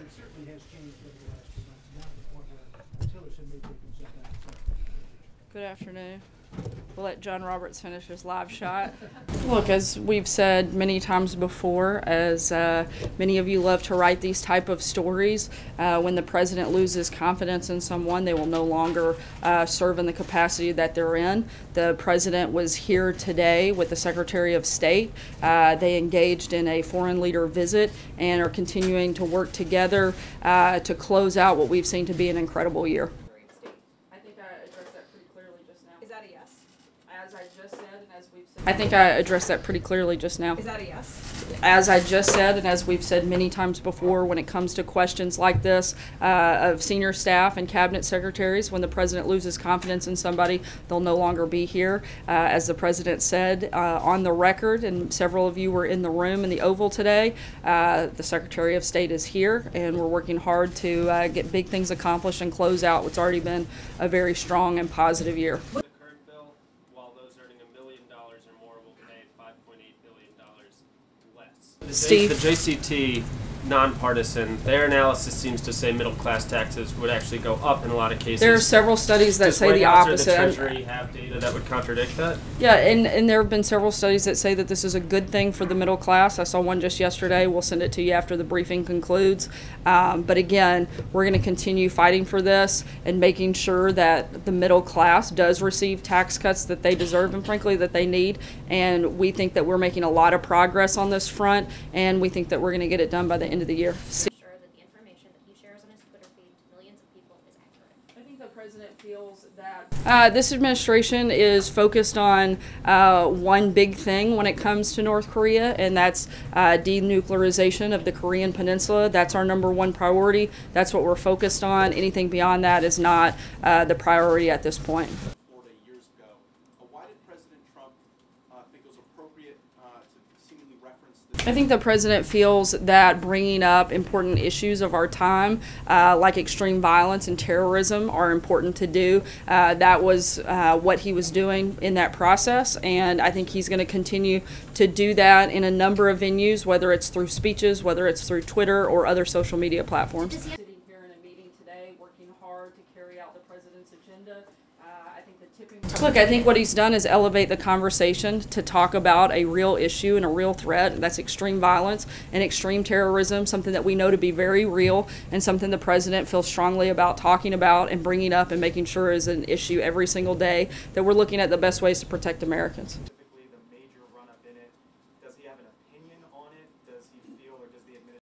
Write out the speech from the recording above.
it certainly has changed over the last few months, now to the point where Tillerson may take himself out. Good afternoon. We'll let John Roberts finish his live shot. Look, as we've said many times before, as many of you love to write these type of stories, when the president loses confidence in someone, they will no longer serve in the capacity that they're in. The president was here today with the Secretary of State. They engaged in a foreign leader visit and are continuing to work together to close out what we've seen to be an incredible year. I think I addressed that pretty clearly just now. Is that a yes? As I just said, and as we've said many times before, when it comes to questions like this of senior staff and cabinet secretaries, when the president loses confidence in somebody, they'll no longer be here. As the president said on the record, and several of you were in the room in the Oval today, the Secretary of State is here, and we're working hard to get big things accomplished and close out what's already been a very strong and positive year. Steve? The JCT, nonpartisan, their analysis seems to say middle-class taxes would actually go up in a lot of cases. There are several studies that say the opposite. Does the Treasury have data that would contradict that? Yeah, and there have been several studies that say that this is a good thing for the middle class. I saw one just yesterday. We'll send it to you after the briefing concludes. But again, we're going to continue fighting for this and making sure that the middle class does receive tax cuts that they deserve and frankly that they need. And we think that we're making a lot of progress on this front, and we think that we're going to get it done by the end of the year. Sure that the information that he shares on his Twitter feed to millions of people is accurate. I think the president feels that this administration is focused on one big thing when it comes to North Korea, and that's denuclearization of the Korean Peninsula. That's our #1 priority. That's what we're focused on. Anything beyond that is not the priority at this point. Years ago, why did President Trump think it was appropriate to seemingly reference this? I think the president feels that bringing up important issues of our time, like extreme violence and terrorism, are important to do. That was what he was doing in that process, and I think he's going to continue to do that in a number of venues, whether it's through speeches, whether it's through Twitter or other social media platforms. Sitting here in a meeting today, working hard to carry out the president's agenda. Look, I think what he's done is elevate the conversation to talk about a real issue and a real threat, and that's extreme violence and extreme terrorism, something that we know to be very real and something the president feels strongly about talking about and bringing up and making sure is an issue every single day, that we're looking at the best ways to protect Americans.